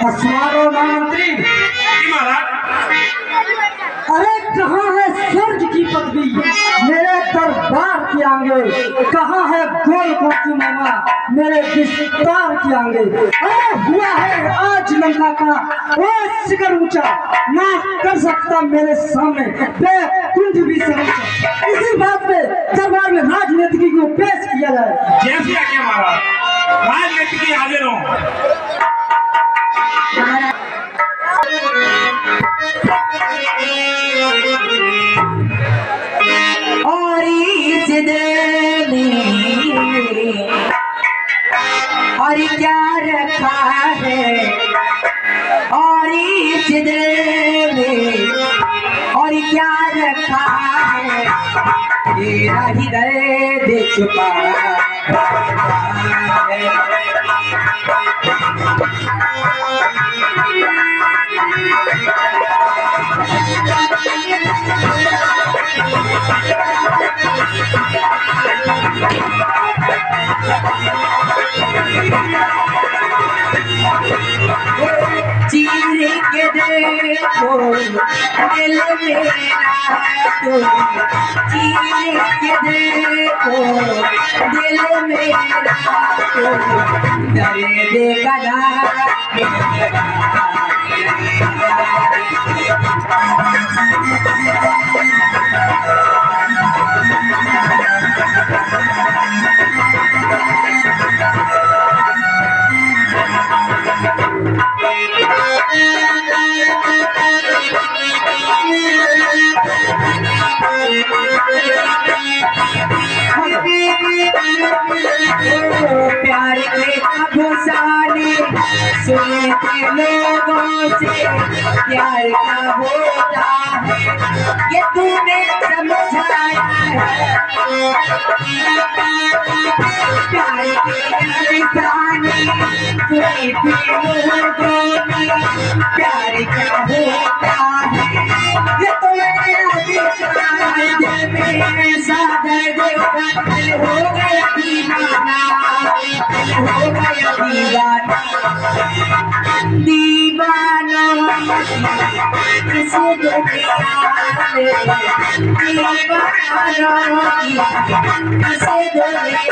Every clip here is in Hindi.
असवारो महामंत्री। अरे कहाँ है स्वर्ग की पदवी मेरे दरबार के आगे, कहाँ है गोल कोठी मामा मेरे विस्तार के आगे। अरे हुआ है आज लंका का वो शिखर ऊंचा, ना कर सकता मेरे सामने बेकुंठ भी समझा। इसी बात पे दरबार में राजनीति को पेश किया जाए। जैसे आज्ञा महाराज, राजनीति हाजिर हो। और इस दिल में और क्या रखा है, और इस दिल में और क्या रखा है, तेरा ही दर्द छुपा है। चीरे के देखो दिल मेरा तो, चीरे के देखो दिल मेरा तो, दर्द प्यार के अफसाने सुने थे लोगों से, प्यार का होता है ये तूने समझाया है। प्यार के अफसाने सुने थे लोगों से, प्यार का होता है ये तूने हो गया दीवाना, हो गया दीवाना, दीवाना इस दुनिया में, दीवाना इस दुनिया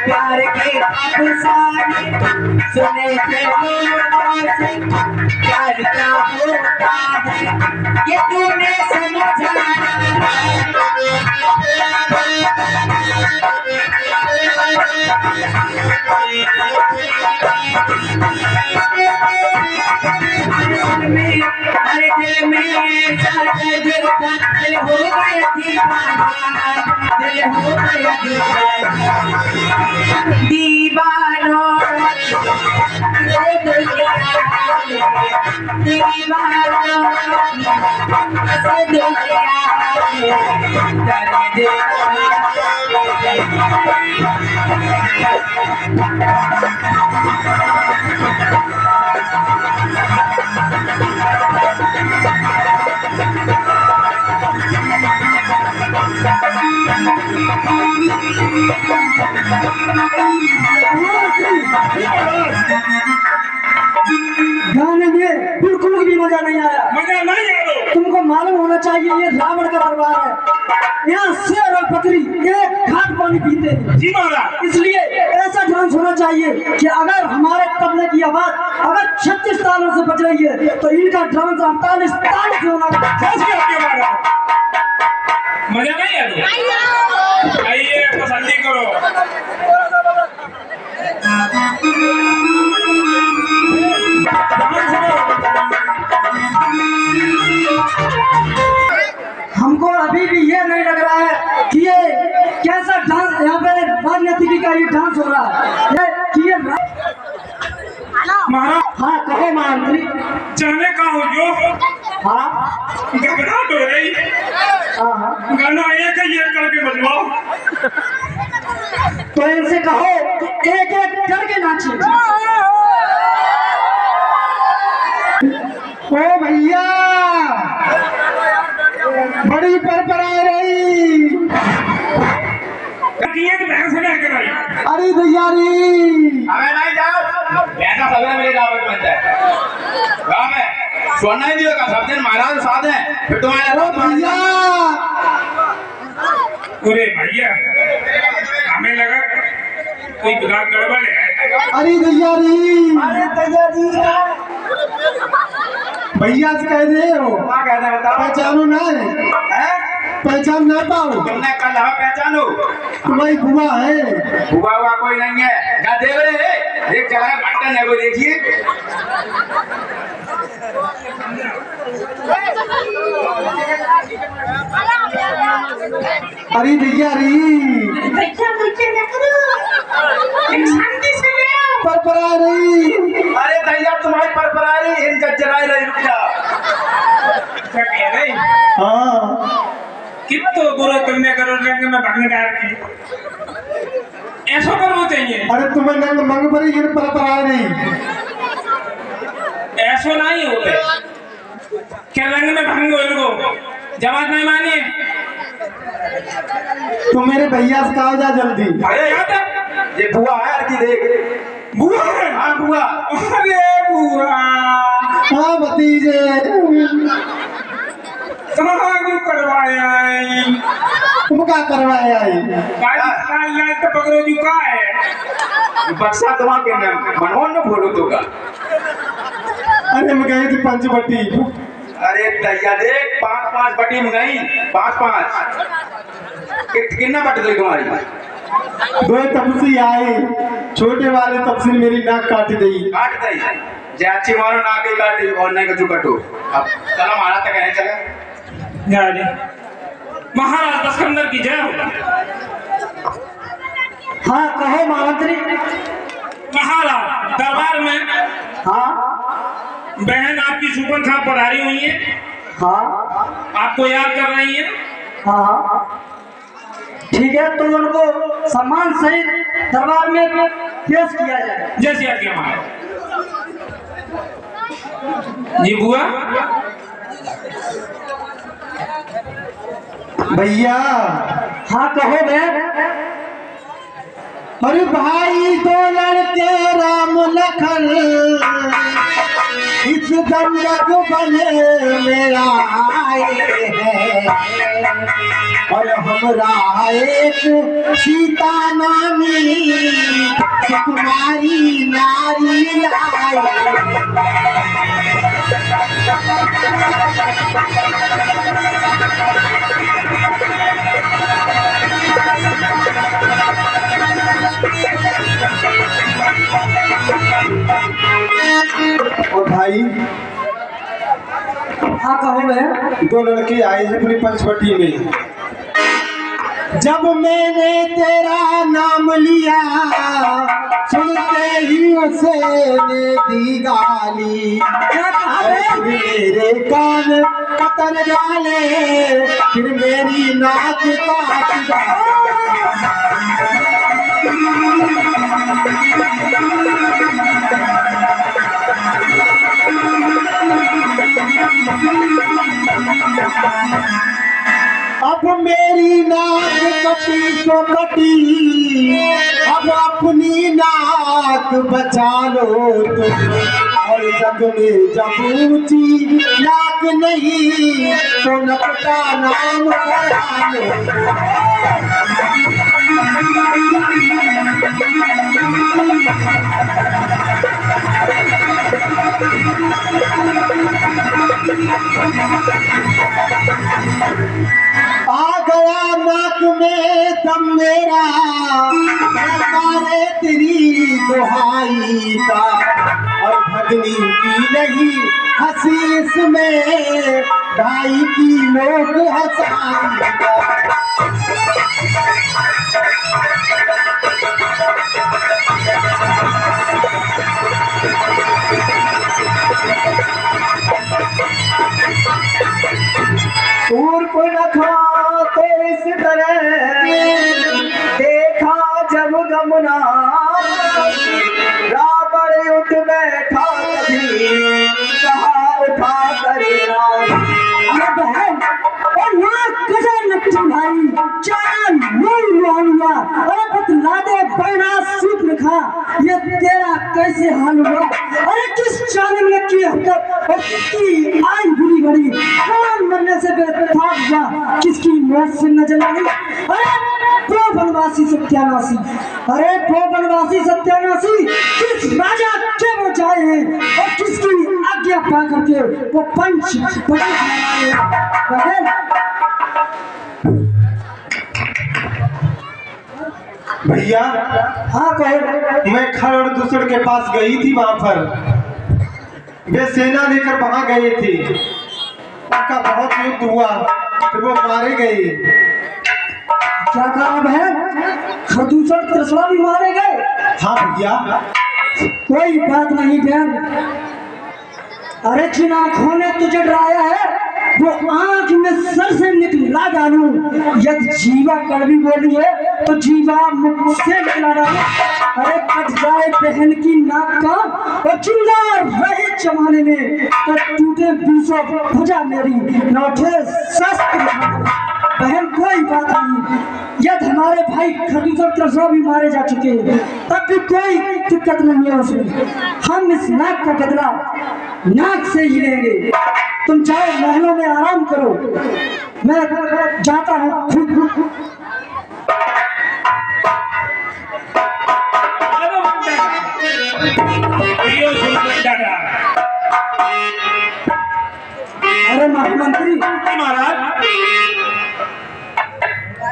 प्यार के अफसाने सुने थे लोगों से, प्यार क्या होता है ये तूने समझाया। अरे दिल में दिल हो गया दीवाना, दिल हो गया दीवाना, गाने में बिल्कुल भी मजा नहीं आया। मजा नहीं आया। तुमको मालूम होना चाहिए ये रावण का दरबार है, यहाँ शेर और बकरी एक घाट पानी पीते हैं। जी महाराज। इसलिए ऐसा डांस होना चाहिए कि अगर हमारे तबले की आवाज अगर 36 तालों से बज रही है तो इनका डांस 48 ताल से होना चाहिए। मजा नहीं आया। आइए पसंदी करो। हमको अभी भी ये नहीं लग रहा है कि ये कैसा डांस यहाँ पे राजनीति का ये डांस हो रहा है ये महाराज हाँ कहो महामंत्री। जाने का हो जो हाँ घबराहट हो रही। हाँ गाना एक ही एक करके बजवाओ। तो इनसे कहो कि एक एक करके नाचे। ओ भैया बड़ी परपरा रही। एक भैंस ने कराई। अरे भैया री हमें नहीं जाओ ऐसा सवेरे मेरे गाँव में बनता है। गाँव में सोना ही दियो का सब दिन महाराज साथ हैं फिर तुम्हारे ओ भैया अरे भैया हमें लगा कोई गड़बड़ है। अरे भैया री अरे भैया जी भैया से कह दे हो क्या कहते हैं बताओ पहचानो ना हैं? पहचान ना पाओ तुमने कल हमें पहचानो तुम्हारी बुआ है। हुआ हुआ कोई नहीं है क्या देख रहे हैं देख चला घंटा है कोई देखिए अरे भैया री परपरा रही। अरे भैया तुम्हारी परपरा रही इन जजराई रही रुक जा क्या कह रहे हाँ कितो बुरा तुमने करो रंग में भगने डाल की ऐसा करना चाहिए। अरे तुम्हें नंग मंग परी ये परपरा रही। ऐसा नहीं होते क्या रंग में भंग हो इनको जवाब नहीं मानिए। तुम मेरे भैया से कहा जा जल्दी। अरे ये बुआ है यार की देख बुआ है। हाँ बुआ अरे बुआ हाँ भतीजे कहाँ को करवाया है? तुम क्या करवाया है? गाड़ी लाइन तो पकड़ो जी का है बक्सा तुम्हारे मनोहर न बोलो तो का अरे मैं गई थी पंचवटी। अरे दैया देख 5-5 बटी में गई 5-5 कितना बट गई तुम्हारी दो तपसी आए छोटे वाले तपसी ने मेरी नाक काट दी। काट दई जाची मारो नाक ही काटी और नहीं कछु कटो अब चलो महाराज तक है चले जा महाराज दशकंदर की जय हो। हाँ कहो महामंत्री। महाराज दरबार में हाँ बहन आपकी सुपन खां पधारी हुई है। हाँ आपको याद कर रही है। हाँ ठीक है तो उनको सम्मान सहित दरबार में पेश किया जाए। जैसे आज्ञा महाराज। जी बुआ भैया हाँ कहो बहन। अरे भाई दो लड़के राम लखन इस दंडक बने मेरा आए हैं और हमरा एक सीता नामी सुकुमारी नारी लाए। और भाई हाँ कहो मैं। दो लड़के आए हैं पूरी पंचवटी में। जब मैंने तेरा नाम लिया सुनते ही उसे ने दी गाली। मेरे कान कतर डाले फिर मेरी नाक काट अब मेरी नाक कटी तो कटी अब अपनी नाक बचा लो तुम। और जग में जब ऊंची नाक नहीं तो नक का नाम करा लो। आ गया नाक में दम मेरा सरकारे तेरी दुहाई का और भगनी की नहीं हंसी इसमें भाई की लोग हंसाई का। गजनट्टी भाई चार नूर मोहनिया, अरे बतला दे बहना सूत में खा, ये तेरा कैसे हाल हुआ? अरे किस जालिम ने की हरकत और किसकी आई बुरी घड़ी, कौन मरने से बेताब हुआ, किसकी मौत से नजर आई? अरे वो बनवासी सत्यानाशी, अरे वो बनवासी सत्यानाशी, किस राजा के वो जाए हैं और किसकी आज्ञा पा करके वो पंच भैया हाँ कहो। मैं खरड़ दूसर के पास गई थी, वहां पर वे सेना लेकर वहां गए थे, उनका बहुत युद्ध हुआ, फिर वो मारे गए। क्या कहा बहन? खरदूसर त्रिशला भी मारे गए? हाँ भैया। कोई बात नहीं बहन, अरे जिन आंखों ने तुझे डराया है वो आंख में सर से निकला डालू, यदि जीवा कड़वी बोली है तो जीवा मुख से निकला डालू। अरे कट जाए बहन की नाक का और जिंदा रहे जमाने में तो टूटे बीसों भुजा मेरी लौटे शस्त्र। बहन कोई बात नहीं, यदि हमारे भाई खरदूसर त्रिशला भी मारे जा चुके हैं तब भी कोई दिक्कत नहीं है उसमें, हम इस नाक का बदला नाक से ही लेंगे। तुम जाओ महलों में आराम करो, मैं जाता हूँ। अरे महामंत्री महाराज,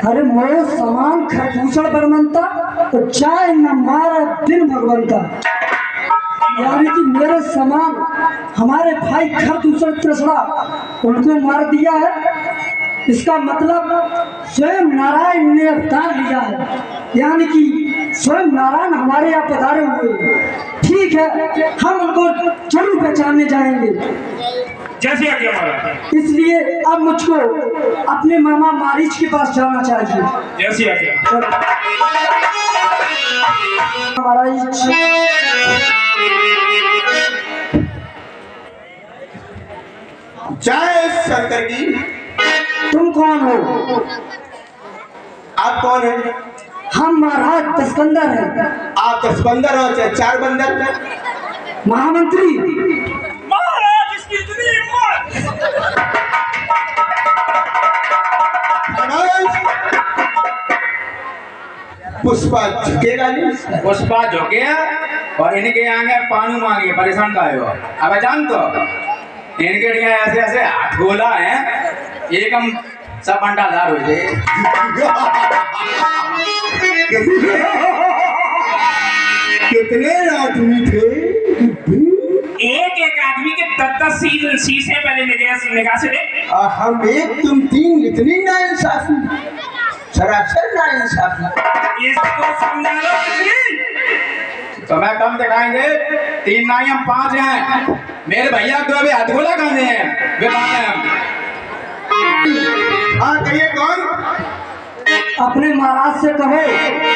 अरे मोर समान खरदूसर बलवंता तो चाहे न मारा दिन भगवंता, यानी कि मेरे समान हमारे भाई खरदूसर त्रिशला उनको मार दिया है, इसका मतलब स्वयं नारायण ने अवतार लिया है, यानी कि स्वयं नारायण हमारे यहाँ पधारे हुए। ठीक है, हम उनको जरूर पहचानने जाएंगे। जैसे आज्ञा महाराज। इसलिए अब मुझको अपने मामा मारीच के पास जाना चाहिए। जैसे आज्ञा। मारीच, जय शंकर की। तुम कौन हो? आप कौन हैं? हम महाराज दस्कंदर हैं। आप 10 बंदर हो चाहे 4 बंदर? महामंत्री महाराज, इसकी इतनी हिम्मत! पुष्पा झुकेगा नहीं? पुष्पा झुके और इनके आगे पानी मांगे, परेशान का है वो। अब जान तो इनके लिए ऐसे ऐसे हाथ गोला है, एक हम सब अंडाधार हो जाए। कितने आदमी थे? एक एक आदमी के 10-10 शीशे पहले निगाह से देख। हम 1 तुम 3, इतनी नाइंसाफी, सरासर नाइंसाफी। इसको समझा लो कितनी? तो मैं कम दिखाएंगे, 3 नहीं हम 5 हैं। मेरे भैया तो अभी हथगोला खाने हैं, वे कहाँ हैं हम? हाँ कहिए कौन? अपने महाराज से कहो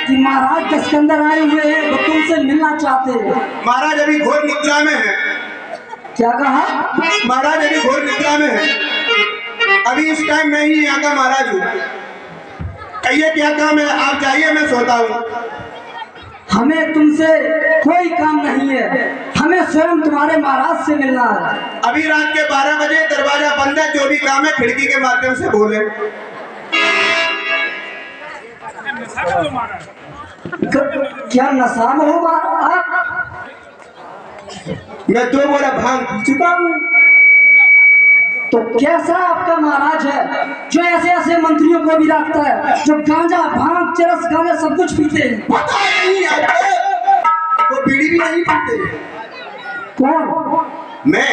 कि महाराज दस्कंदर आए हुए हैं, वो तुमसे मिलना चाहते हैं। महाराज अभी घोर निद्रा में है। क्या कहा? महाराज अभी घोर निद्रा में है, अभी इस टाइम मैं ही यहाँ का महाराज हूँ। कहिए क्या काम है? आप जाइए, मैं सोता हूँ। हमें तुमसे कोई काम नहीं है, हमें स्वयं तुम्हारे महाराज से मिलना है। अभी रात के 12 बजे, दरवाजा बंद है, जो भी काम है खिड़की के माध्यम से बोले। क्या नशा में हो आप? मैं 2 बोरा भांग पी चुका हूँ। तो कैसा आपका महाराज है जो ऐसे ऐसे मंत्रियों को भी रखता है, जो गांजा भांग चरस गांजा सब कुछ पीते हैं? पता नहीं आपको, वो बीड़ी भी नहीं पीते। कौन? मैं।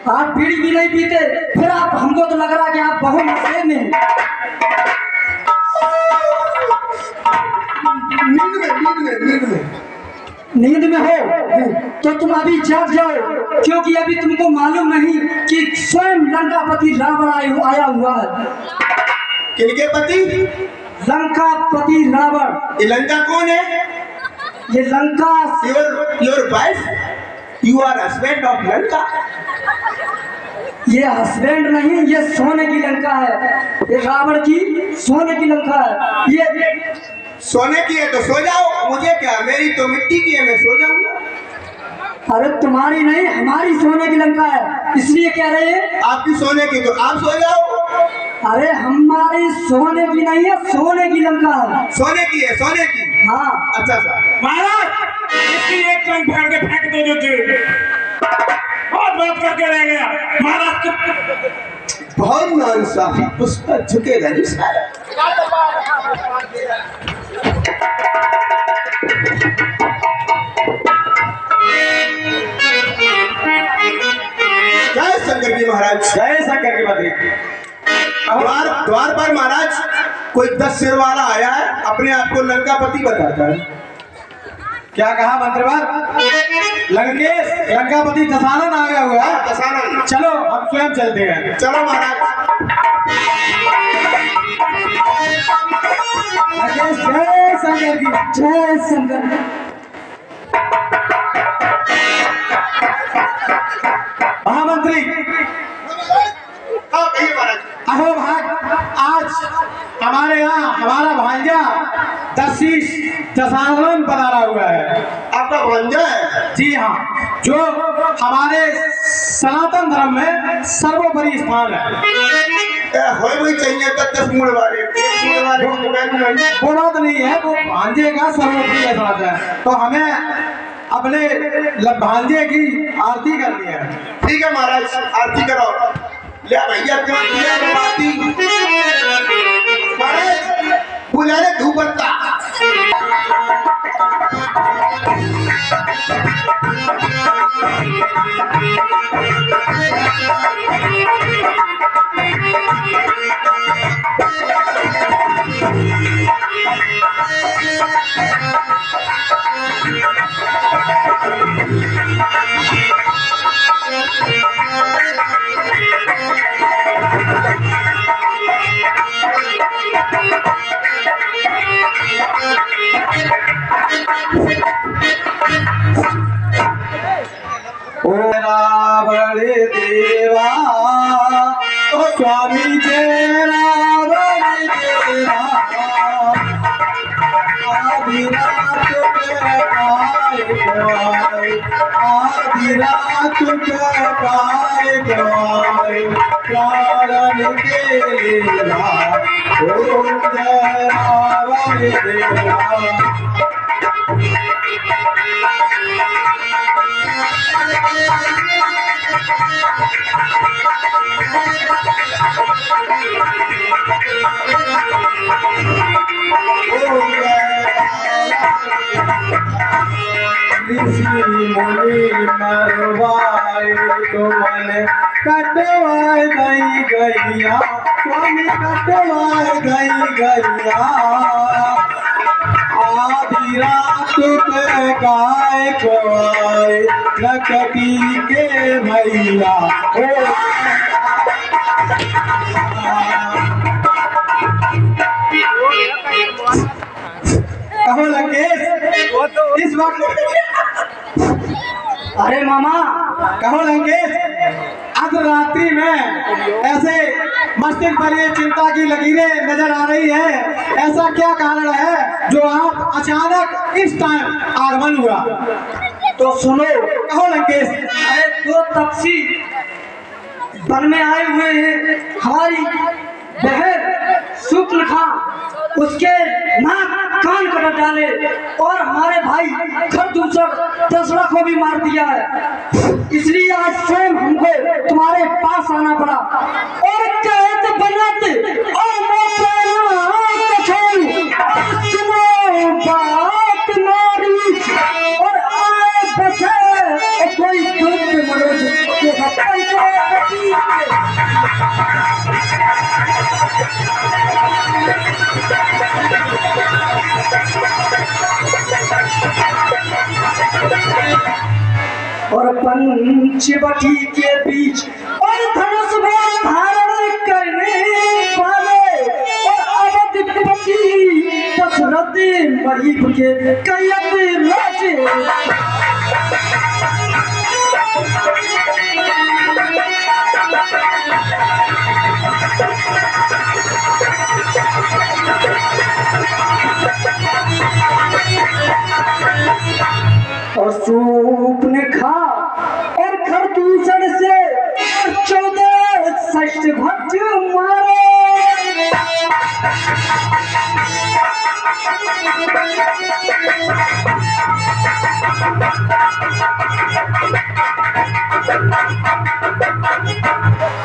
आप बीड़ी भी नहीं पीते, फिर आप, हमको तो लग रहा है कि आप बहुत नशे में हैं। नींद में हो तो तुम अभी जाग जाओ, क्योंकि अभी तुमको मालूम नहीं कि स्वयं लंकापति रावण आया हुआ है। किनके पति? लंकापति रावण। ये लंका कौन है? ये Lanka your wife, you are husband of Lanka. ये हस्बैंड नहीं, ये सोने की लंका है। ये रावण की सोने की लंका है। ये सोने की है तो सो जाओ, मुझे क्या, मेरी तो मिट्टी की है, मैं सो जाऊंगा। अरे तुम्हारी नहीं, हमारी सोने की लंका है, इसलिए कह रहे हैं। आपकी सोने की तो आप सो जाओ। अरे हमारी सोने की नहीं है, सोने की लंका है। सोने की है, सोने की। हाँ। अच्छा सर। महाराज इसकी एक टंग फाड़ के फेंक दो जो थी। बहुत बात करके रह गया महाराज। बहुत नाइंसाफी, उस पर झुकेगा नहीं सारा। जय शंकर जी महाराज। जय शंकर की बद्री। द्वार पर महाराज कोई 10 सिर वाला आया है, अपने आप को लंकापति बताता है। क्या कहा मंत्रवर? लंकेश लंकापति दशानन आ गया हुआ है। दशानन। चलो हम स्वयं चलते हैं। चलो महाराज। जय शंकर की जय शंकर। महामंत्री हाँ कहिए महाराज। अहो भाग, आज हमारे यहाँ हमारा भांजा दशीष दशानन पधारा हुआ है। आपका भांजा है? जी हाँ, जो हमारे सनातन धर्म में सर्वोपरि स्थान है। होए वही चाहिए तो 10 मुड़ वाले, 1 मुड़ वाले को मैं नहीं। वो बात नहीं है, वो भांजे का सर्वोपरि एहसास है, तो हमें अपने भांजे की आरती करनी है। ठीक है महाराज, आरती करो। ले भैया क्यों दिया आरती? महाराज बुला ले धूपत्ता। ओ रावण देवा, ओ स्वामी जय रावण देवा, आदि रात काय गवाए, आदि रात काय गवाए, प्राण देवा, ओ जय रावण देवा। ऋषि मुनि मरवाए तो मन कटवाए गई गैया, स्वामी कटवाए गई गैया, आधी रात पे गाय को आए नकटी के भैया। कहो लंकेश इस वक्त। अरे मामा, कहो लंकेश, आज रात्रि में ऐसे मस्तिष्क पर ये चिंता की लकीरें नजर आ रही है, ऐसा क्या कारण है जो आप अचानक इस टाइम आगमन हुआ? तो सुनो। कहो लंकेश। अरे 2 तपसी वन में आए हुए हैं, हमारी बहन शुक्लखा उसके नाक कान कट डाले और हमारे भाई खरदूसर दशरथ को भी मार दिया है। इसलिए आज स्वयं हमको तुम्हारे पास आना पड़ा और कहत बनत और बात मारी और आए बचे कोई दुख मनोज और पंचवटी के बीच और धनुष धारण करने वाले और अवधपति दशरथ महीप के कैयत राजे।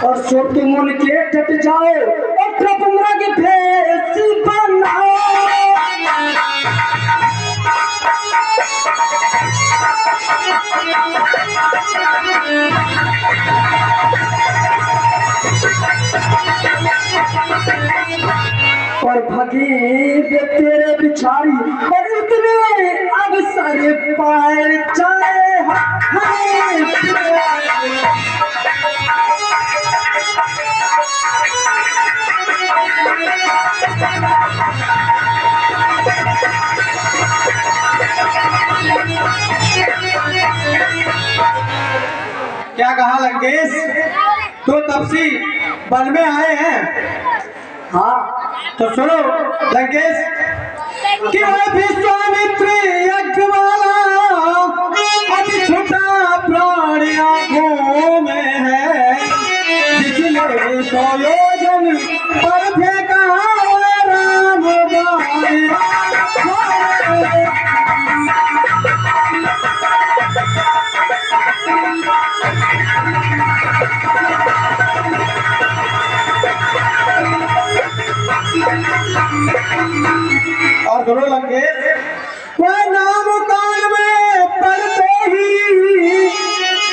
और छोटे मुन के टट जाओ और कपड़ा के भेस बनाओ। और भगी तेरे बिछारी और इतने अब सारे पाए चाहे क्या कहा लंकेश, तो तब से वन में आए हैं? हाँ तो सुनो लंकेश कि वो विश्वामित्र यज्ञवाला अभी छुटा प्राण आंखों में है, जिसने 100 योजन पर फेंका राम बाण। और सुनो लंकेश, वह नाम काल में पड़ते ही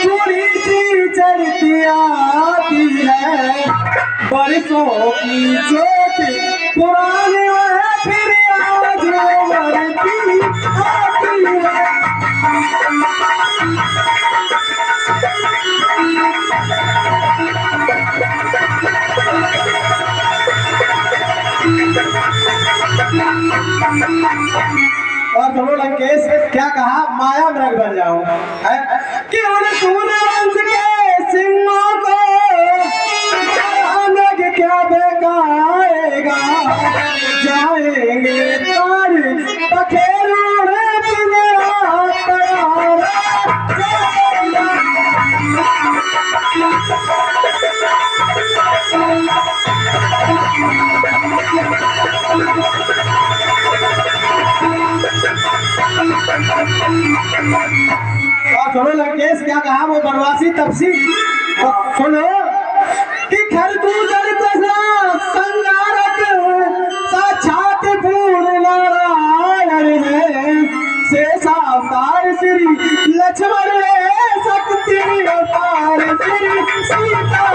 थोड़ी सी चढ़ती आती है, बरसों की चोट पुरानी है फिर आज मरती आती है। और सुनो लंकेश, क्या कहा, माया मृग बन जाऊं कि उन सूर्यवंश के सिंहों को मृग क्या बेकाएगा, जाएंगे तार पखेरू रे पिंजरा तैयार। और सुनो लंकेश, क्या कहा वो बनवासी तपसी, सुनो कि खरबूजर तसा संगारक साक्षात पूर्ण नारायण है, शेषावतार श्री लक्ष्मण है, शक्ति अवतार श्री सीता।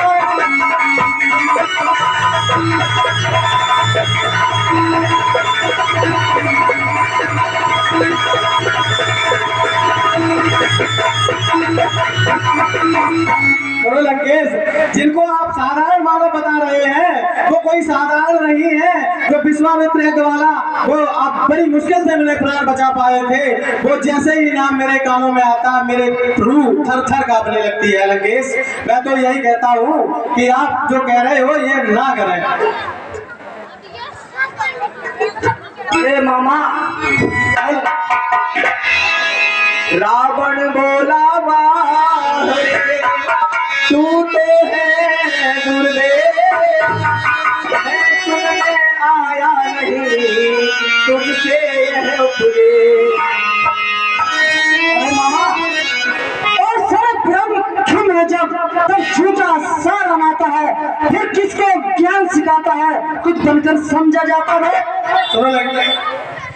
सुनो लंकेश, जिनको आप साधारण मानव बता रहे हैं वो कोई साधारण नहीं है। जो विश्वामित्र यज्ञवाला, वो आप बड़ी मुश्किल से मेरे प्राण बचा पाए थे, वो जैसे ही नाम मेरे कानों में आता मेरे रूह थर थर कांपने लगती है। लंकेश, मैं तो यही कहता हूँ कि आप जो कह रहे हो ये ना करें। ए मामा, रावण बोला वाह तू तो है दुर्देव, मैं सुनने आया नहीं तुझसे यह उपदेश। अरे मामा, और सारे ब्रह्म में जब तब झूठा सारा आता है, फिर किसको ज्ञान सिखाता है, कुछ बनकर समझा जाता है। सुनो लंकेश,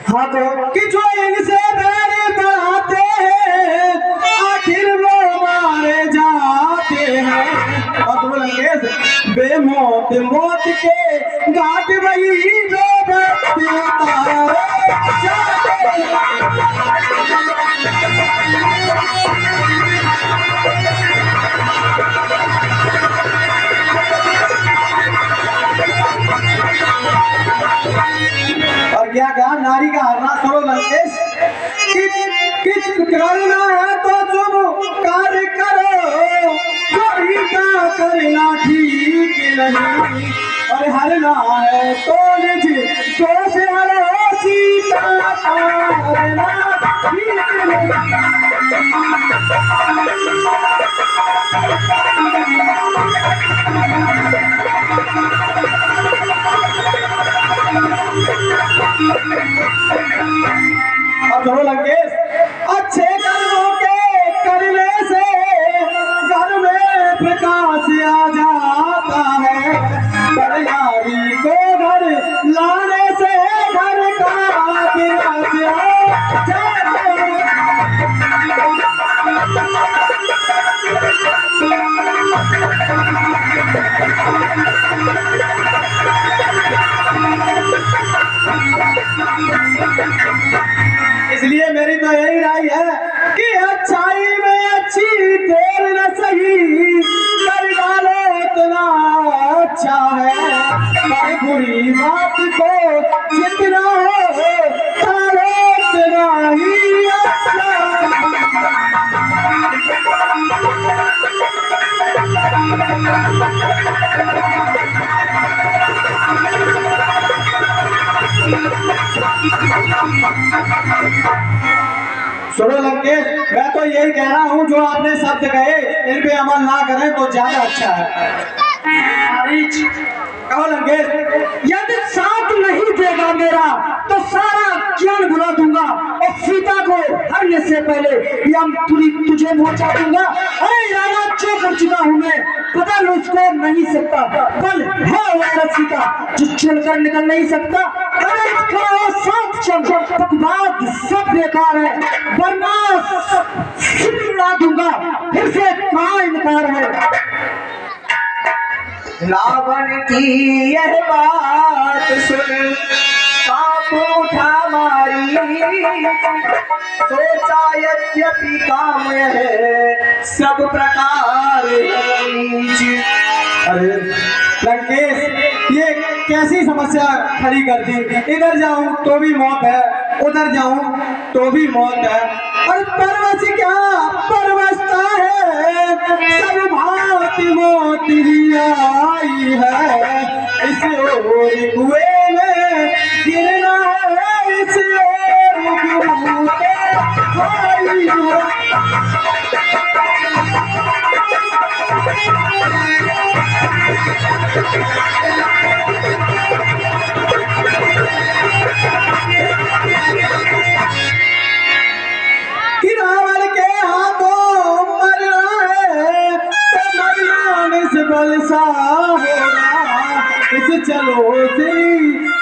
हाँ तो कि जो इनसे बैर बढ़ाते हैं आखिर वो मारे जाते हैं। और तुम लंकेश, बेमौत मौत के घाट वही जो व्यक्ति उतारे जाते हैं। और क्या कहा, नारी का हरना। सुनो लंकेश, कि करना है तो तुम कार्य करो, कोई का करना ठीक नहीं, और हरना है तो निज तो से हरो, सीता हरना ठीक नहीं। सुनो लंकेश, अच्छे कर्मों के करने से घर में प्रकाश आ जाता है, बरियारी को घर लाने से घर का विनाश आ जाता है। इसलिए मेरी तो यही राय है कि अच्छाई में अच्छी देर न सही, कर डालो इतना अच्छा है, पर बुरी बात को जितना हो डालो उतना ही अच्छा। सुनो लंकेश, मैं तो यही कह रहा हूँ जो आपने शब्द कहे इन पे अमल ना करें तो ज्यादा अच्छा है। कहो लंकेश, यदि साथ नहीं देगा मेरा तो सारा ज्ञान भुला दूंगा और सीता को हरने से पहले यम तुझे पहुंचा दूंगा। अरे राजा जो कर चुका हूँ मैं, बदल उसको नहीं सकता, बल है वह सीता जो चलकर निकल नहीं सकता। अरे इसका साथ चल बकवाद सब बेकार है, वरना उड़ा दूंगा, फिर से कहाँ इनकार है। रावण की यह बात सुन पाप उठा मारी, सोचा यद्यपि काम है सब प्रकार है नीच। अरे लंकेश, ये कैसी समस्या खड़ी कर दी, इधर जाऊं तो भी मौत है, उधर जाऊं तो भी मौत है, और परवश क्या परवशता है, सब भांति मौत ही आई है, इस ओर कुएं में गिरना है, इस ओर गुरूते आई है। कि रावण के हाथों मरना है तो मरना इस बल सा होगा, इस चलो श्री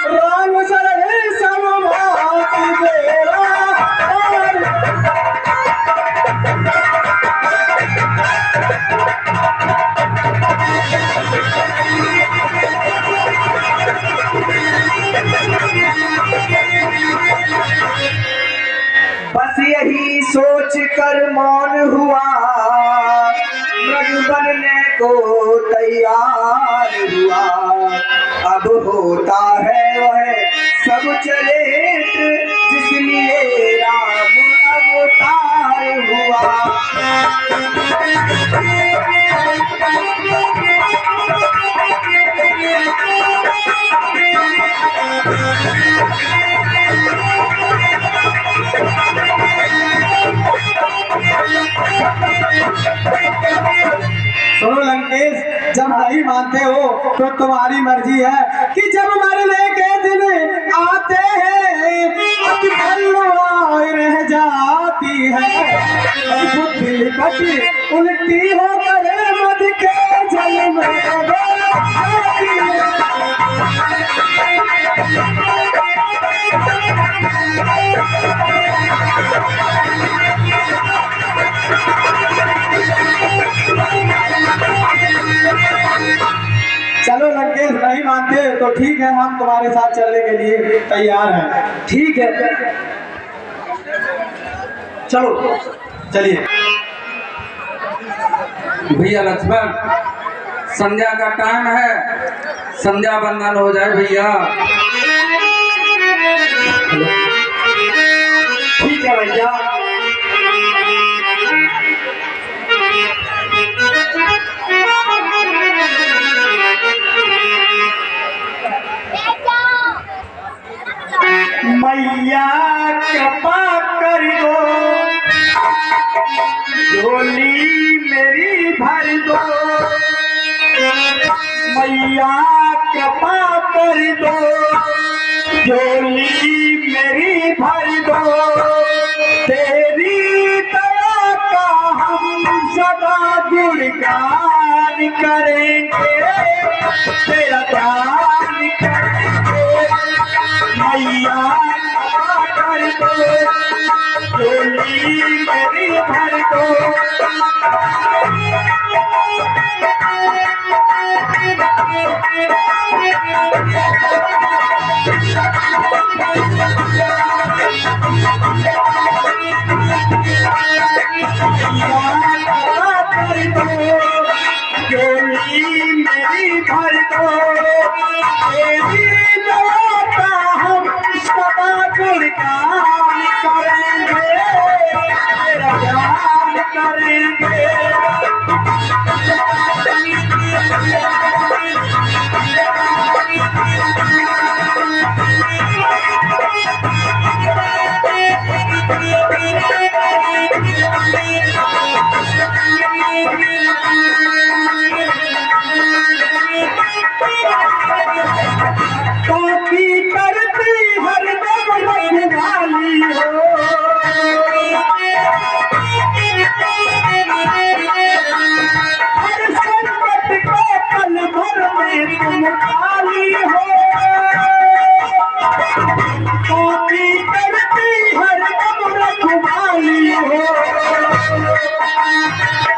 राम सरहे सब बात बेरा। बस यही सोच कर मौन हुआ, मृग बनने को तैयार हुआ, अब होता है वह सब चरित्र जिसलिए राम अवतार हुआ। सुनो लंकेश, जब नहीं मानते हो तो तुम्हारी मर्जी है कि जब मरने के दिन आते हैं अति रह जाती है, बुद्धि कटी उल्टी होकर मध के जल में जाती है। चलो लंकेश, नहीं मानते तो ठीक है, हम तुम्हारे साथ चलने के लिए तैयार हैं। ठीक है, चलो चलिए। भैया लक्ष्मण, संध्या का टाइम है, संध्या बंदन हो जाए भैया। ठीक है भैया। मैया कृपा कर दो, झोली मेरी भर दो, मैया कृपा कर दो, झोली मेरी भर दो। भर दो, झोली मेरी भर दो। झोली मेरी भर दो, तेरी दया का हम सदा गुणगान करेंगे, तेरा ध्यान करेंगे। काफी करती हरदम रखवाली हो, हर संकट को पल भर में तुम खाली हो। काफी करती हरदम रखवाली हो,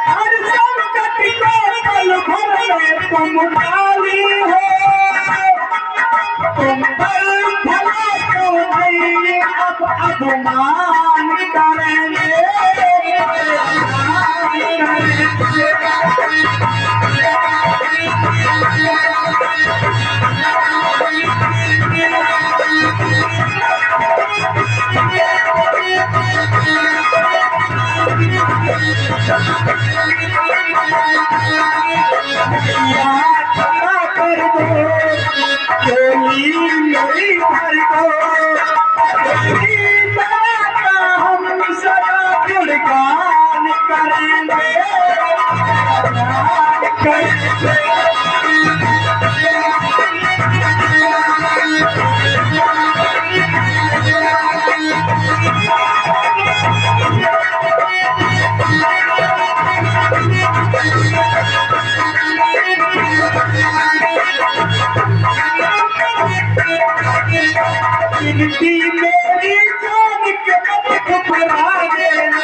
हर संकट को पल भर में तुम खाली हो। तुम पर भला तो नहीं अब अभिमान करेंगे, कर दो, झोली मेरी भर दो, तेरी दया का हम सदा गुणगान करेंगे, करेंगे। गिनती मेरी जान के मत घबरा देना,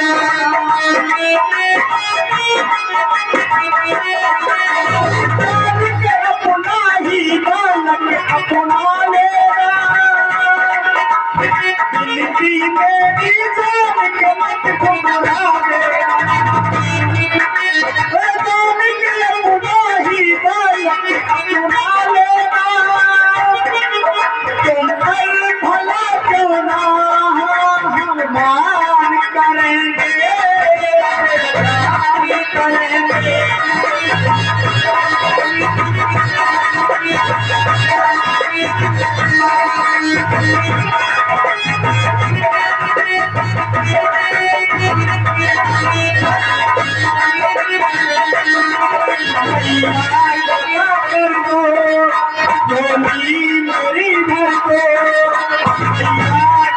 जान के अपना ही बालक अपना लेना। गिनती मेरी जान के मत घबरा देना, जान के अपना ही बालक अपना लेना। तुम पर भला क्यों ना हम मान करेंगे, करेंगे। कर दो, झोली मेरी भर दो,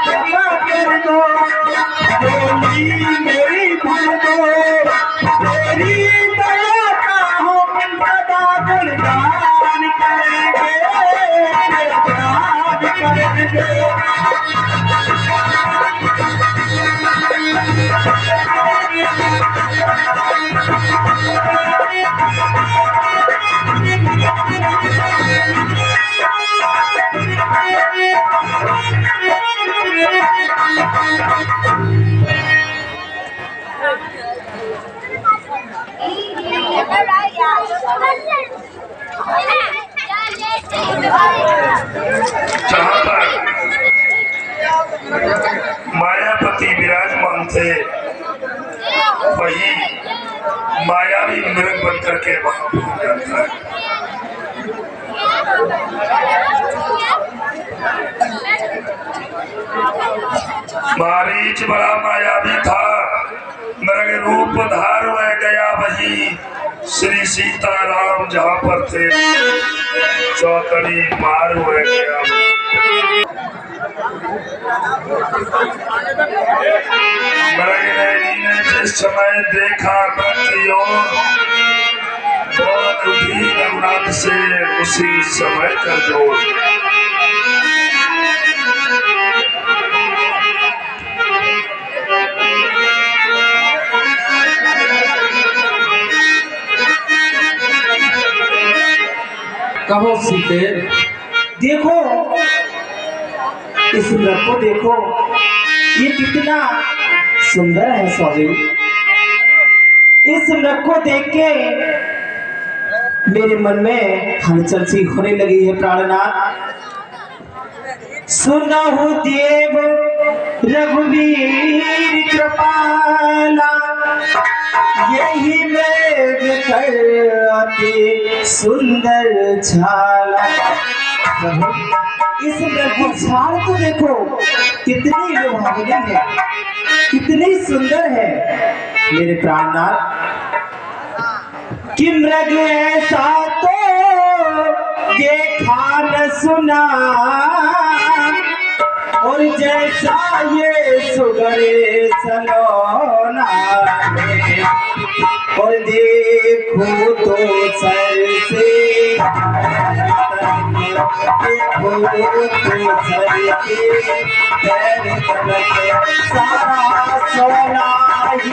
क्षमा कर दो, झोली मेरी भर दो, तेरी दया का हम सदा गुणगान करेंगे, ध्यान करेंगे। जहाँ पर मायापति विराजमान थे, वही मायावी मृग बन करके वहां पहुंच जाता है। मारीच बड़ा मायावी था, मृग रूप धार वह गया वही, श्री सीताराम जहाँ पर थे चौकड़ी मार वह गया। मृग ने जिस समय देखा की ओर, उठी रघुनाथ से उसी समय कर जोड़। कहो सीते। देखो इस नृत्य को देखो, ये कितना सुंदर है स्वामी। इस नृत्य को देख के मेरे मन में हलचल सी होने लगी है प्राणनाथ। सुनहु देव रघुवीर कृपाला, यही मेघ कर अति सुंदर छाला। इस मेघ छाल को देखो कितनी लुभावनी है, कितनी सुंदर है मेरे प्राणनाथ। कि मृग ऐसा तो देखा न सुना, और जैसा ये सुगरे सलोना है, और देखो तो सर से देखो तो सर से पैर तक सारा सोना ही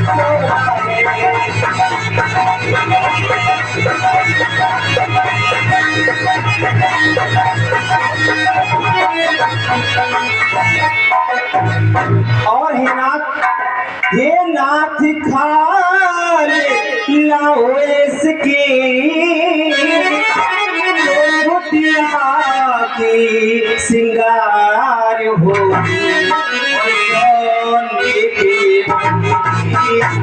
सोना और हे नाथ खाले लाओ इसकी मुटिया की सिंगार हो, सोने की रत्नशाला,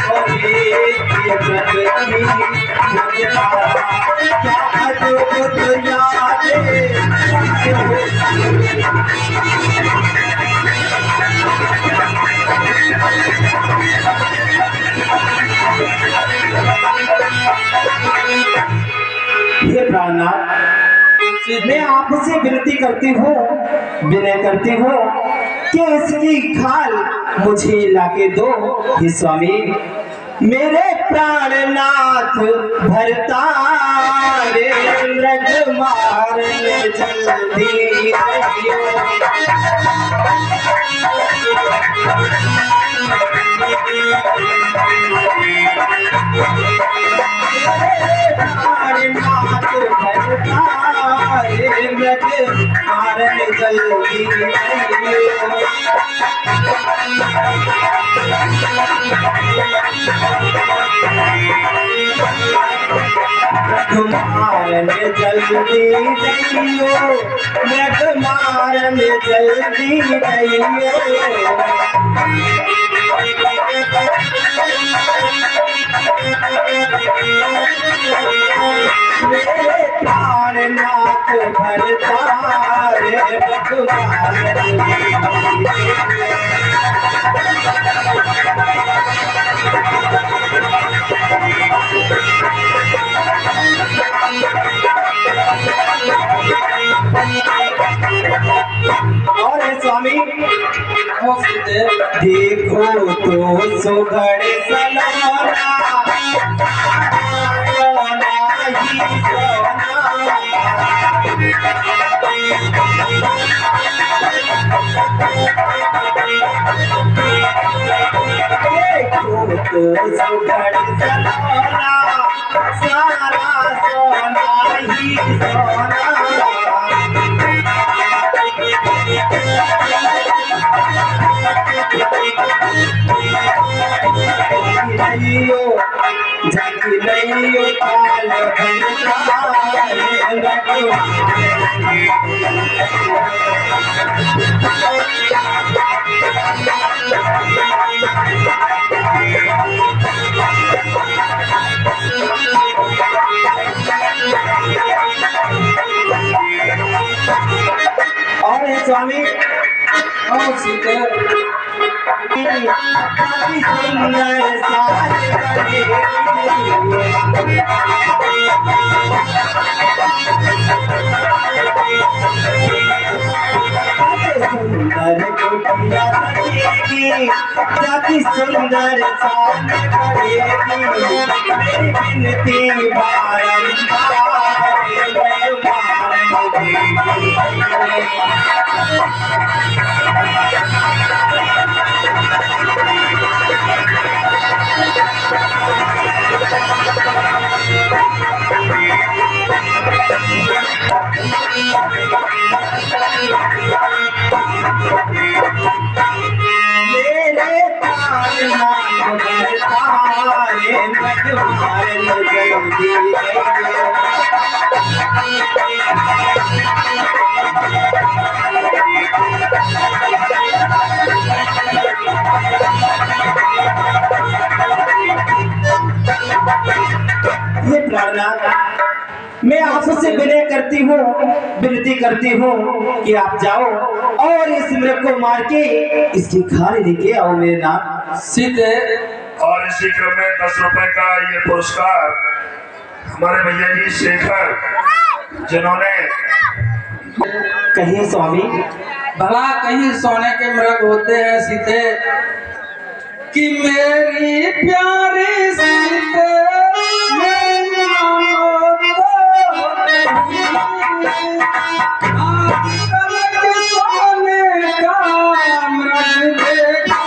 सोने की रत्नशाला, क्या अद्भुत यादें। ये प्राणनाथ, मैं आपसे विनती करती हूँ, विनय करती हूँ कि इसकी खाल मुझे लाके दो हे स्वामी। मेरे प्राणनाथ भरतारे मृग मार जल्दी मार में जल्दी जइयो, मार में जल्दी जइयो। मेरे प्राणनाथ भरतारे और है स्वामी। देखो तो सुघड़ सलोना, देखो तो सुघड़ सलोना, सारा सोना ही सोना। झांकी नहीं काल और है स्वामी। और सुंदर जाति सुंदर विनती बारंबार मेरे तारे ये प्रार्थना मैं आपसे विनती करती हूँ कि आप जाओ और इस मृग को मार के इसकी खाली लेके आओ मेरे नाम। सीते और इसी क्रम में 10 रुपए का ये पुरस्कार हमारे भैया जी शेखर, जिन्होंने कहिए स्वामी। भला कहीं सोने के मृग होते हैं सीते कि मेरी प्यारी सीते मेरी मानो तो आजकल के सोने का मृग देखा।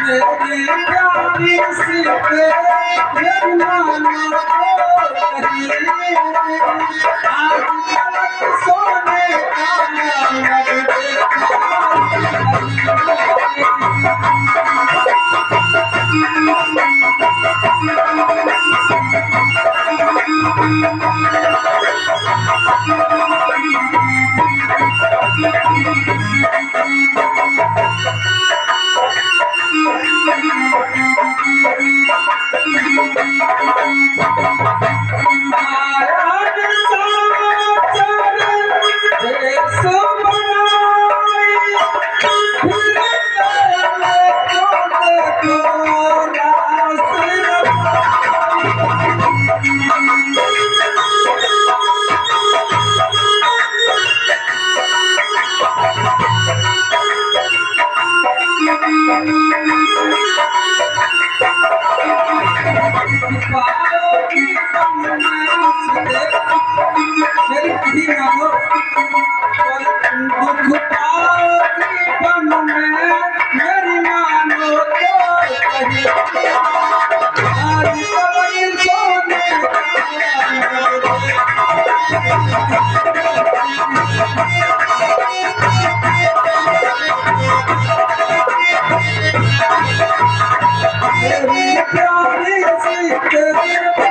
मेरी प्यारी सीते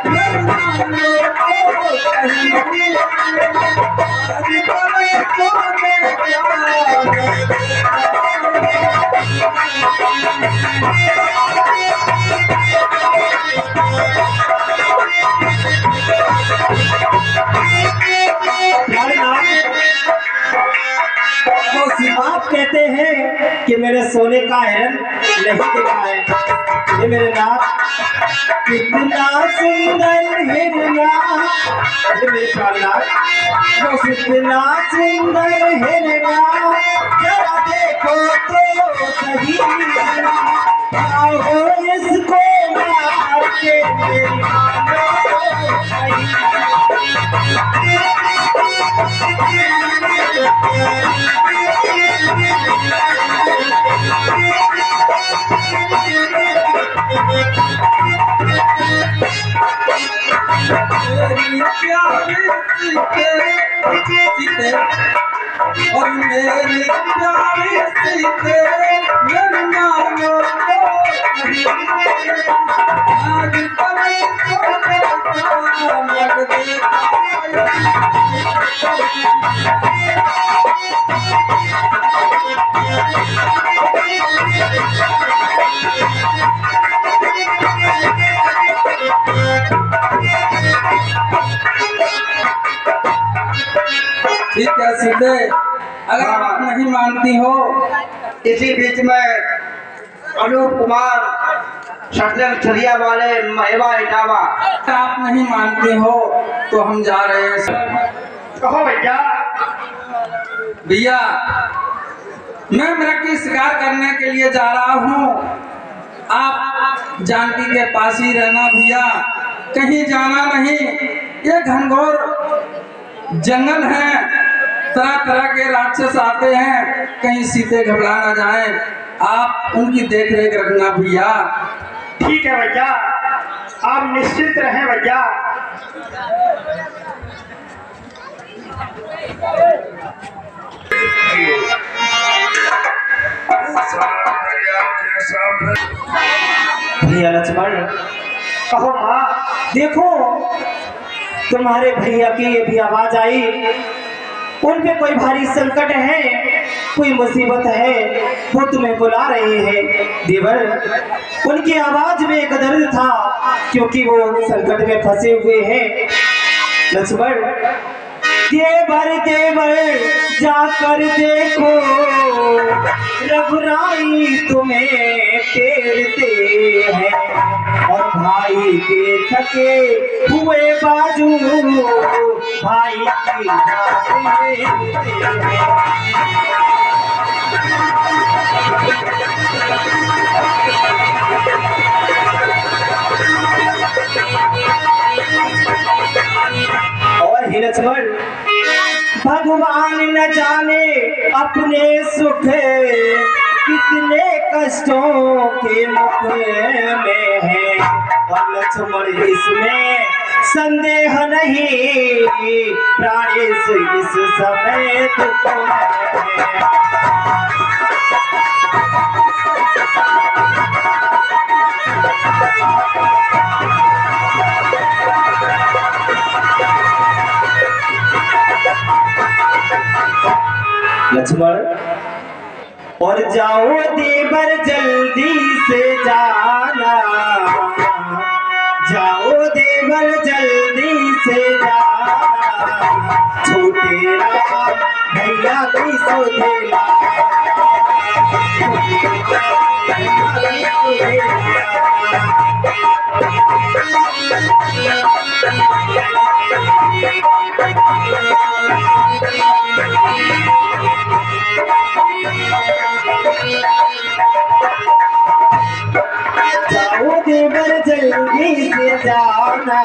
मेरी मानो तो कहीं आजकल के सोने का मृग आप कहते हैं कि मेरे सोने का हिरन नहीं देखा है। ये मेरे नाथ कितना सुंदर हिरना, ये मेरे प्राणनाथ वो कितना सुंदर हिरना, जरा देखो तो सही आओ इसको मार के मेरी मानो और मेरी प्यारी सीते मेरी मानो आज ठीक है सीते, अगर आप नहीं मानती हो। इसी बीच में अनूप कुमार शटलंग छरिया वाले महवा इटावा। आप नहीं मानती हो तो हम जा रहे हैं। कहो भैया। भैया मैं मृग की शिकार करने के लिए जा रहा हूँ, आप जानकी के पास ही रहना भैया, कहीं जाना नहीं। ये घनघोर जंगल हैं, तरह तरह के राक्षस आते हैं, कहीं सीते घबरा ना जाए। आप उनकी देख रेख रखना भैया। ठीक है भैया, आप निश्चिंत रहें भैया। भैया लक्ष्मण, कहो माँ। देखो तुम्हारे भैया की अभी आवाज आई, उन पे कोई भारी संकट है, कोई मुसीबत है, वो तुम्हें बुला रहे हैं। देवर, उनकी आवाज में एक दर्द था, क्योंकि वो संकट में फंसे हुए हैं। लक्ष्मण, देवर देवर जाकर देखो, रघुराई तुम्हें टेरते हैं, और भाई के थके हुए बाजू भाई की और ही लक्ष्मण, भगवान न जाने अपने सुख कितने कष्टों के मुख में है, और लक्ष्मण इसमें संदेह नहीं, प्राणेश इस समय दुख में है। लक्ष्मण, और जाओ देवर जल्दी से जाना, जाओ देवर जल्दी से जाना, छोटे राम भैया की सोधेला। जाओ देवर जल्दी से जाना,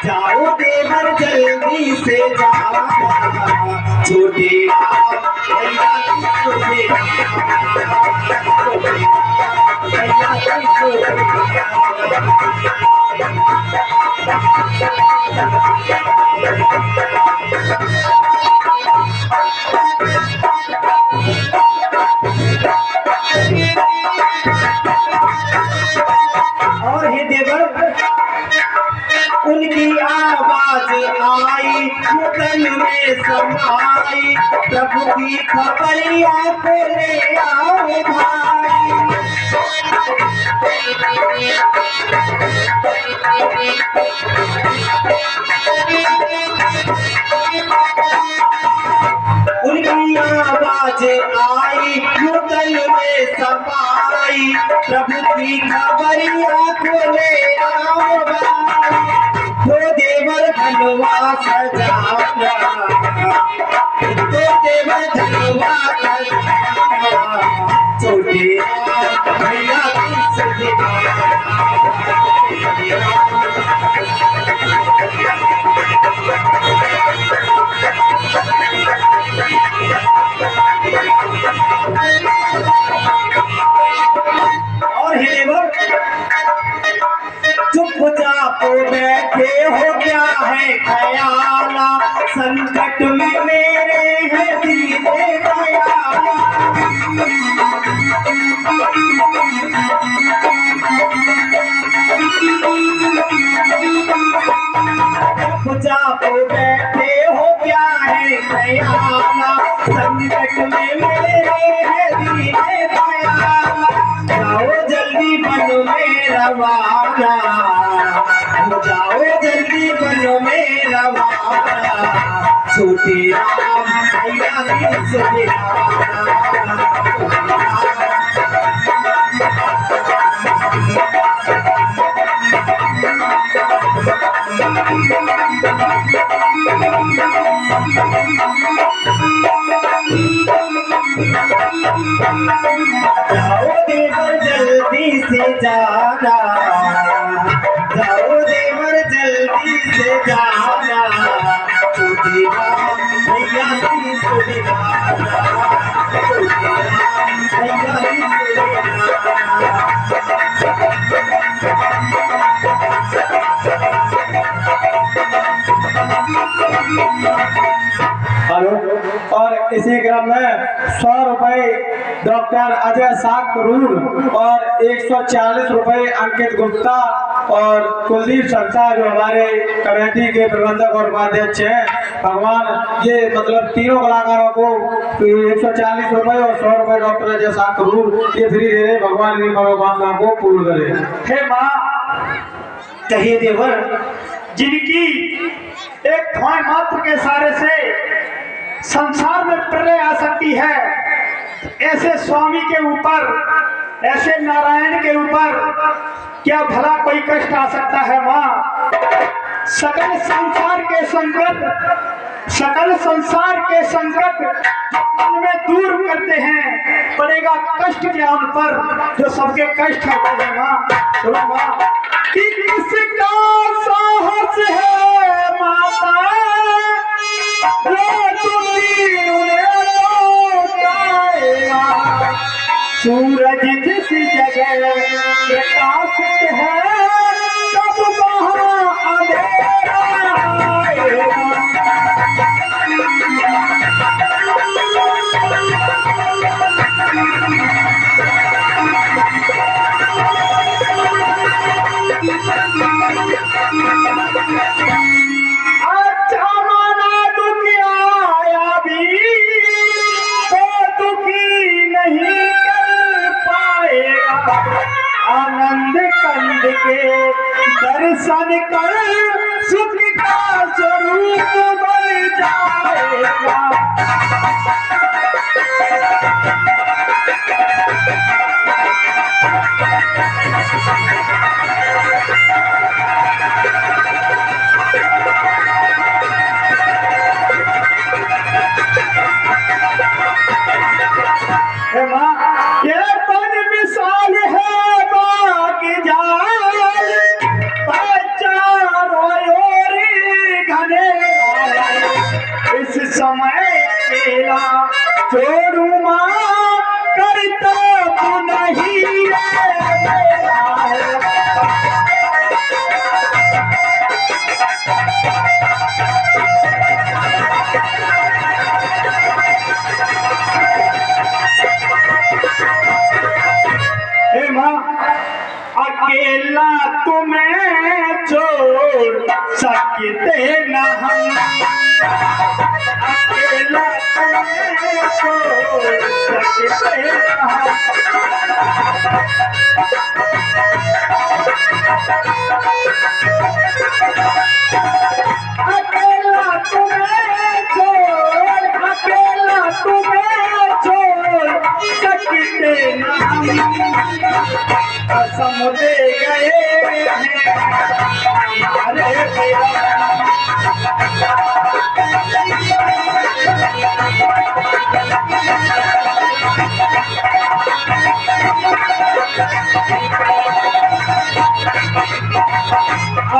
जाओ देवर जल्दी से जाना, छोटे और हे देवर, उनकी आवाज आई मुकल में समाई, प्रभु की खबरिया को ले आओ भाई। उनकी आवाज आई मुकल में समाई, प्रभु की खबरिया को ले आओ भाई। तो देवर धनवा सजाना, तो देवर धनवा सजाना, छोटे भैया की सजना। और हे देवर, चुपचाप बैठे हो, क्या है ख्याला, संकट में मेरे है दीने दयाला। चुपचाप बैठे हो, क्या है ख्याला, संकट में मेरे है दीने दयाला। जाओ जल्दी बनो मेरा वाला, जाओ जल्दी बनो मेरा वाला, छोटे राम भैया की सोधेला। जाओ देवर जल्दी से जाना, जाओ देवर जल्दी से जाना, भैया की सुविधा भैया की हेलो। और इसी क्रम में 100 रुपए डॉक्टर अजय साग करूर और 140 रुपए अंकित गुप्ता और कुलदीप शर्मा जो हमारे कमेटी के प्रबंधक और उपाध्यक्ष हैं। भगवान ये मतलब तीनों कलाकारों को 140 रुपए और 100 रुपए डॉक्टर अजय साग करूर ये फ्री दे रहे। भगवान की मनोकामना को पूर्ण करे। हे माँ, कहिए देवर। जिनकी एक थोड़े मात्र के सारे से संसार में प्रलय आ सकती है, ऐसे स्वामी के ऊपर, ऐसे नारायण के ऊपर क्या भला कोई कष्ट आ सकता है माँ? सकल संसार के संकट उनमें दूर करते हैं, पड़ेगा कष्ट क्या उन पर जो सबके कष्ट करते हैं माँ। सुनो माँ, कि किसका साहस है माता, जो तुम्हें उन्हें लौटाएगा। सूरज जिस जगह प्रकाशित है, तब वहाँ अंधेरा आएगा। अच्छा माना दुखी आया भी तो दुखी नहीं कर पाएगा। आनंद कंद के दर्शन कर सुख का स्वरूप बन जाएगा। ये बन मिसाल है बाकी जाल, घने इस समय केला छोड़ू माँ करता तो नहीं अकेला तुम्हें छोड़ सकते न हम, अकेला तुम्हें छोड़ सकते न हम। अकेला तुम्हें छोड़ सकते न हम। कसम दे गए हैं अरे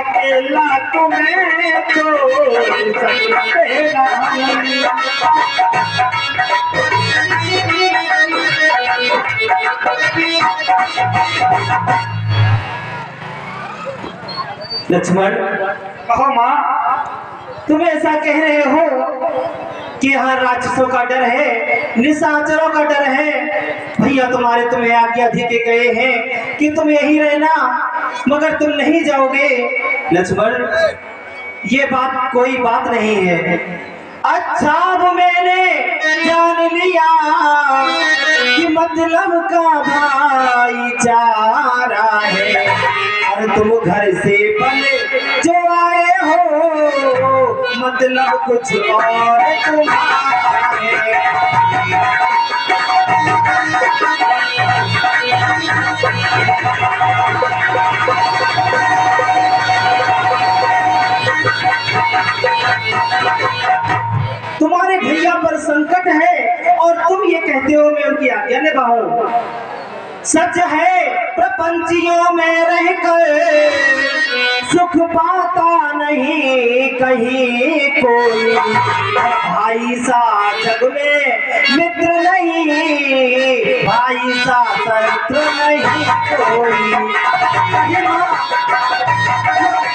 अकेला तुम्हें छोड़ सकते नहीं। लक्ष्मण, कहो माँ। तुम ऐसा कह रहे हो कि यहाँ राक्षसों का डर है, निशाचरों का डर है। भैया तुम्हें आज्ञा दे के गए हैं कि तुम यही रहना, मगर तुम नहीं जाओगे। लक्ष्मण, ये बात कोई बात नहीं है। अच्छा अब मैंने जान लिया कि मतलब का भाईचारा है, और तुम घर से पले जो आए हो मतलब कुछ और तुम्हारा है। तुम्हारे भैया पर संकट है और तुम ये कहते हो मैं उनकी आज्ञा निभाऊं। सच है प्रपंचियों में रहकर सुख पाता नहीं कहीं कोई, भाई सा जग में मित्र नहीं, भाई सा शत्रु नहीं कोई। ये माँ,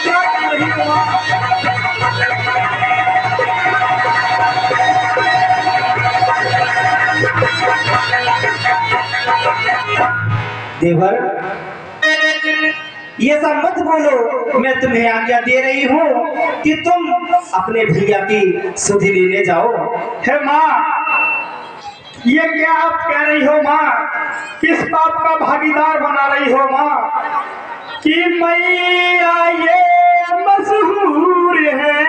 क्या कर रही हो माँ? देवर, ये सब मत बोलो। मैं तुम्हें आज्ञा दे रही हूँ कि तुम अपने भैया की सुधि लेने जाओ। हे माँ, ये क्या आप कह रही हो माँ? किस बात का भागीदार बना रही हो माँ? कि मैया ये मशहूर है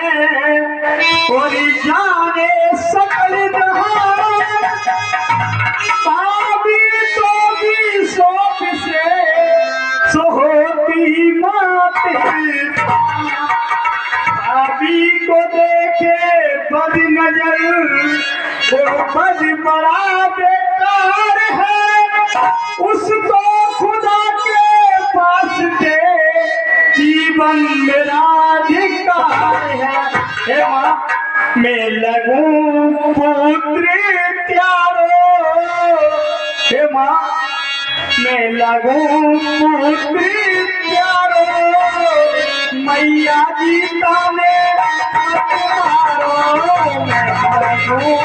और जाने सकल जहां, पावी तो भी शोक से सोती मात, भाभी को देखे बद नजर वो बद बड़ा बेकार है, उसको खुदा के पास दे जीवन मेरा अधिकार है। हे माँ, मैं लगूं पुत्र प्यारो, हे माँ, मैं लगूं पुत्र प्यारो, मैया जीता ने मारो, मैं लगूं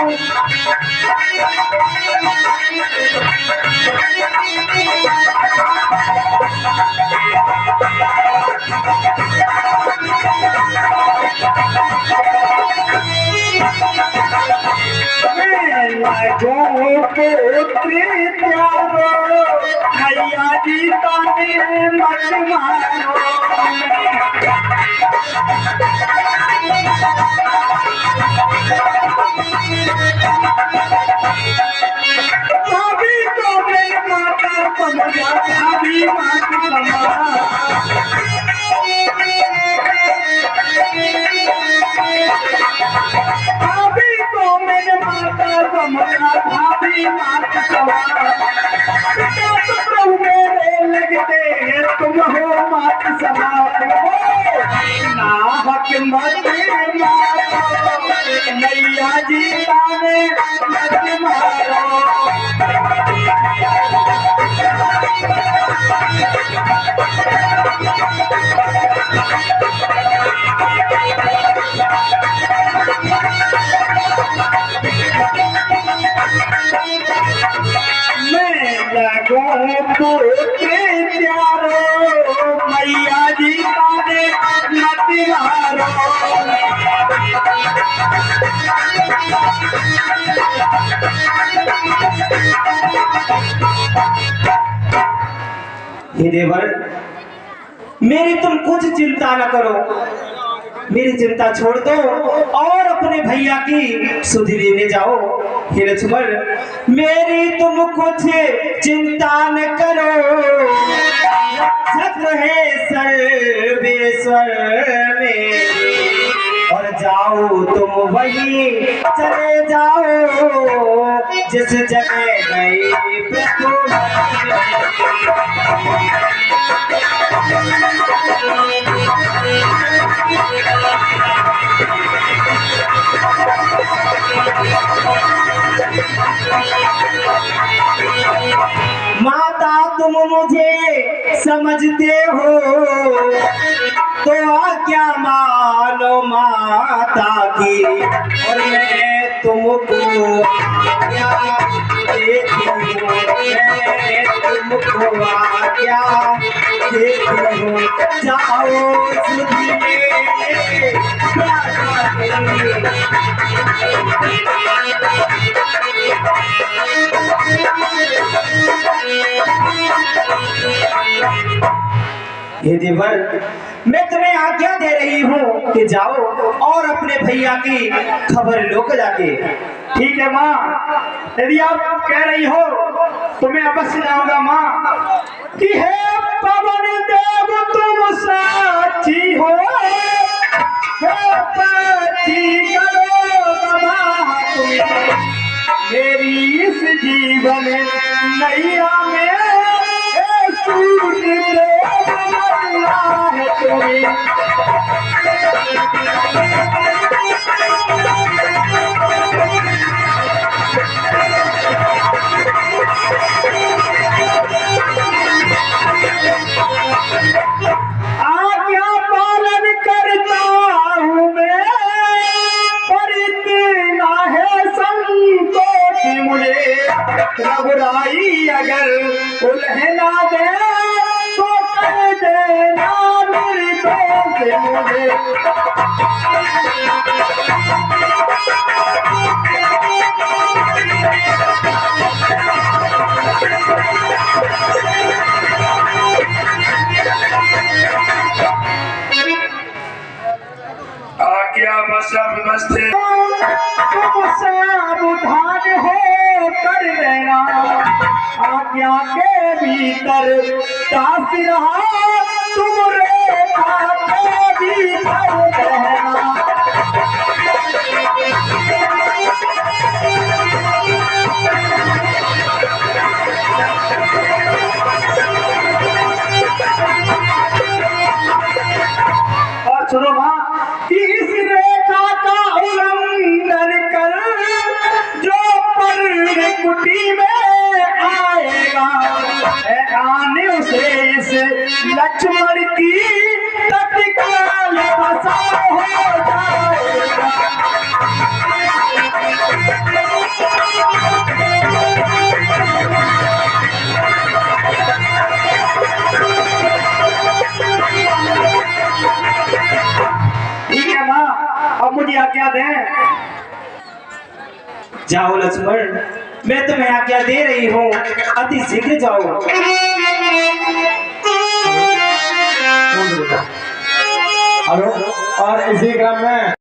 पुत्र प्यारो, मैया जीता ने मत मारो। भाभी तो मेरी माता समझा, भाभी माता भाभी तो मेरे माता समझा, भाभी माता समझा, प्रभु मेरे लगते हैं तुम हो मात समात हो, ना हक मत मारो, मैया जीता ने मत मारो। मैं लगूं पुत्र प्यारो, मैया जीता ने मत मारो। हे देवर, मेरी तुम कुछ चिंता न करो, मेरी चिंता छोड़ दो और अपने भैया की सुधि लेने जाओ। हे लक्ष्मण, मेरी तुम कुछ चिंता न करो, रक्षक है सर्वेश्वर मेरे, और जाओ तुम वही चले जाओ जिस जगह गई प्रभु। माता तुम मुझे समझते हो तो आज्ञा मानो माता की, और मैं तुमको आज्ञा देती हूँ, मैं तुमको आज्ञा देती हूँ, जाओ सुधि लेने हे देवर, मैं तुम्हें आज्ञा दे रही हूँ कि जाओ और अपने भैया की खबर लो जाके। ठीक है माँ, यदि आप कह रही हो तो मैं अवश्य जाऊंगा माँ। कि हे पवन देव तुम साक्षी हो, हे पति करो बाबा तुम्हें, मेरी इस जीवन नैया में टूट है तुम्हें आज्ञा पालन करता हूँ मैं, पर इतना है संतोष मुझे, घबराई अगर उलझना दे तो कर देना मेरी दोस्त मुझे। आज्ञा बशब मस्ते तुम सावधान हो कर रहना, आज्ञा के भीतर दास रहा तुम रेखा के भीतर रहना। और सुनो माँ कि इस रेखा का उल्लंघन कर जो पर कुटी में आएगा, आने उसे इस लक्ष्मण की तत्काल फसा हो जाएगा। ठीक है माँ, अब मुझे आज्ञा दें। जाओ लक्ष्मण, मैं तुम्हें आज्ञा दे रही हूँ, अति शीघ्र जाओ। हेलो, और इसी क्रम में